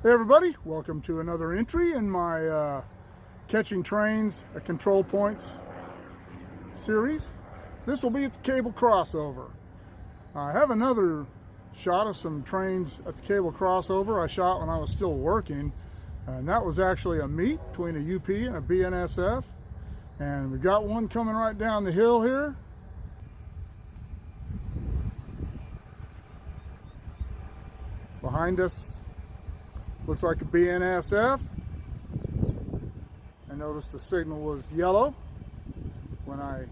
Hey everybody, welcome to another entry in my catching trains at control points series. This will be at the cable crossover. I have another shot of some trains at the cable crossover I shot when I was still working, and that was actually a meet between a UP and a BNSF, and we got one coming right down the hill here. Behind us looks like a BNSF. I noticed the signal was yellow when I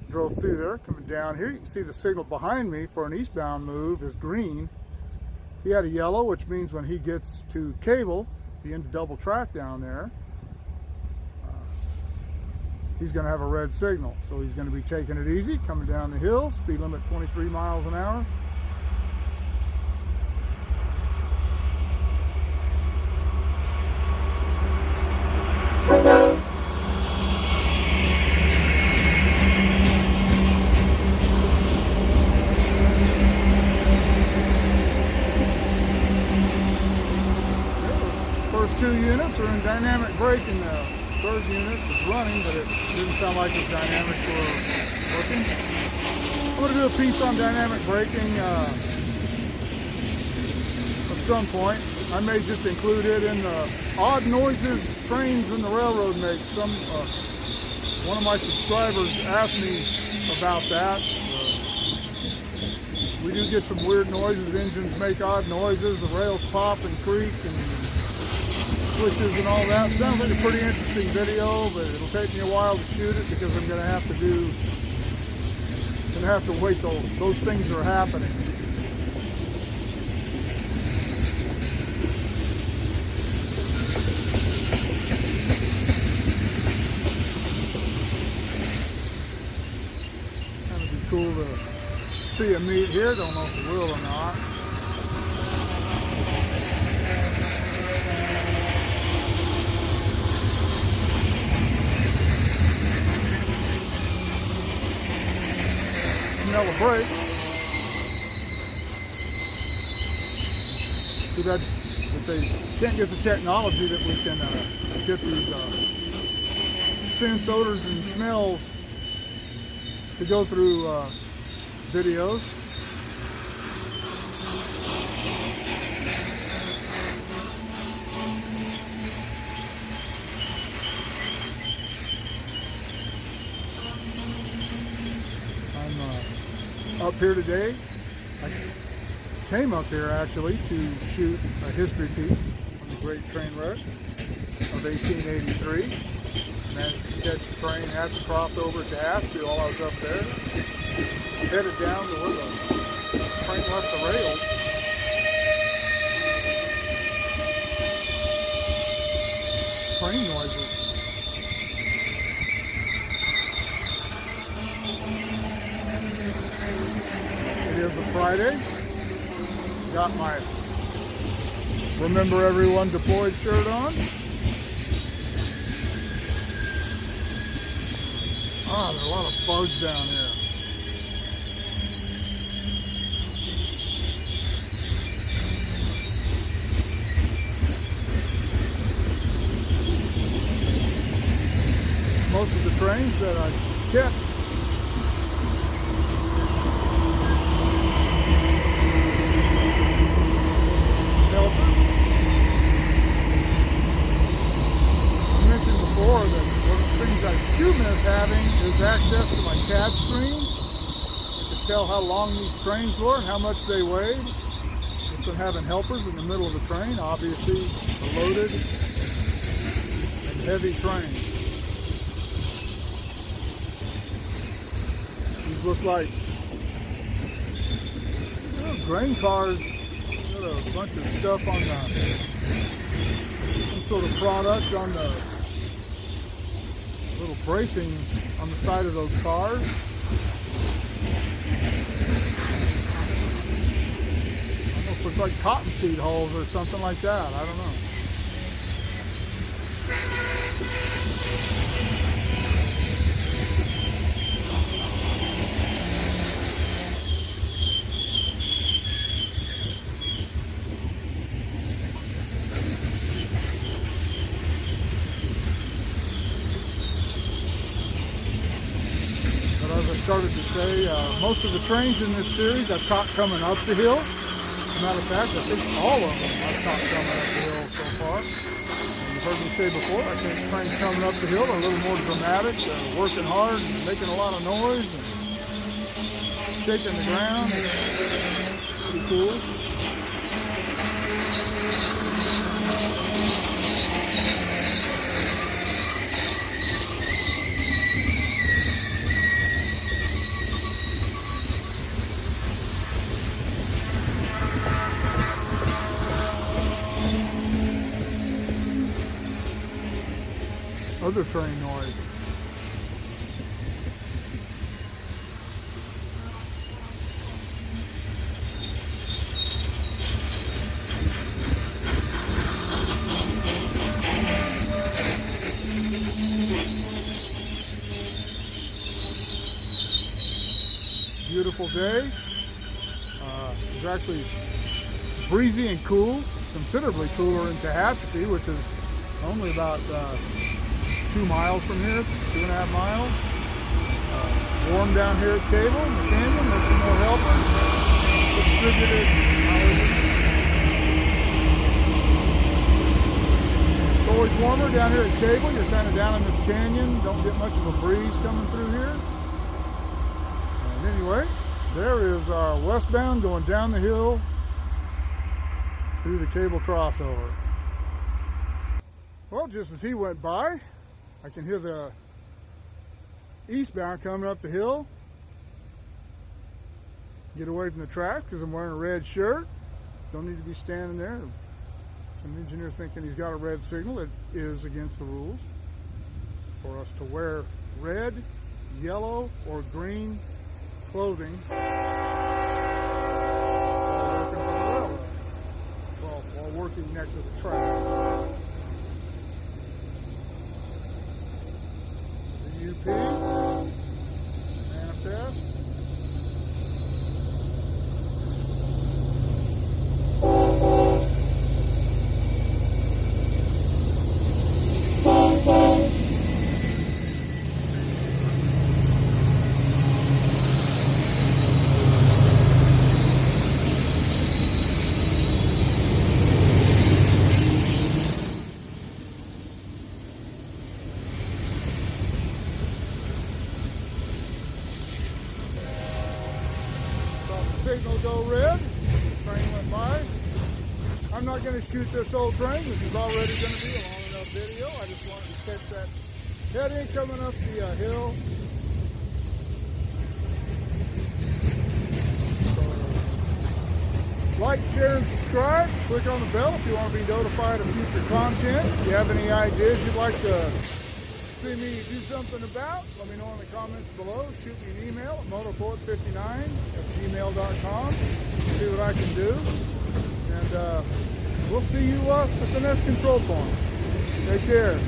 drove through there. Coming down here, you can see the signal behind me for an eastbound move is green. He had a yellow, which means when he gets to cable, the end of double track down there, he's going to have a red signal. So he's going to be taking it easy, coming down the hill, speed limit 23 miles an hour. First two units are in dynamic braking now. Third unit is running, but it didn't sound like the dynamics were working. I'm going to do a piece on dynamic braking at some point. I may just include it in the odd noises trains in the railroad make. One of my subscribers asked me about that. We do get some weird noises. Engines make odd noises. The rails pop and creak and switches and all that. Sounds like a pretty interesting video, but it'll take me a while to shoot it because I'm going to have to wait till those things are happening. Kind of be cool to see a meet here. Don't know if it will or not. Smell the brakes. Too bad that they can't get the technology that we can get these scents, odors, and smells to go through videos. Up here today. I came up here actually to shoot a history piece on the Great Train Wreck of 1883. Managed to catch a train at the crossover to Asheville while I was up there. Headed down to where the train left the rails. Train noises. It is a Friday. Got my Remember Everyone Deployed shirt on. Ah, there are a lot of bugs down here. Most of the trains that I kept I do miss having is access to my CAD screen. I could tell how long these trains were and how much they weighed. Just from having helpers in the middle of the train, obviously a loaded and heavy train. These look like grain cars. Got a bunch of stuff on some sort of product on the little bracing on the side of those cars. Almost look like cottonseed hulls or something like that. I don't know. say most of the trains in this series I've caught coming up the hill. As a matter of fact, I think all of them I've caught coming up the hill so far. And you've heard me say before, I think trains coming up the hill are a little more dramatic, working hard and making a lot of noise and shaking the ground. Pretty cool. Other train noise. Beautiful day. It's actually breezy and cool. It's considerably cooler in Tehachapi, which is only about 2 miles from here, 2.5 miles. Warm down here at Cable in the canyon. There's some more helpers distributed. It's always warmer down here at Cable. You're kind of down in this canyon. Don't get much of a breeze coming through here. And anyway, there is our westbound going down the hill through the Cable crossover. Well, just as he went by, I can hear the eastbound coming up the hill. Get away from the track because I'm wearing a red shirt. Don't need to be standing there. Some engineer thinking he's got a red signal. It is against the rules for us to wear red, yellow, or green clothing while working next to the tracks. UP, manifest. Signal go red. The train went by. I'm not going to shoot this whole train. This is already going to be a long enough video. I just wanted to catch that head in coming up the hill. So, like, share, and subscribe. Click on the bell if you want to be notified of future content. If you have any ideas you'd like to see me do something about, let me know in the comments below. Shoot me an email at motorport59@gmail.com. See what I can do. And we'll see you at the next control point. Take care.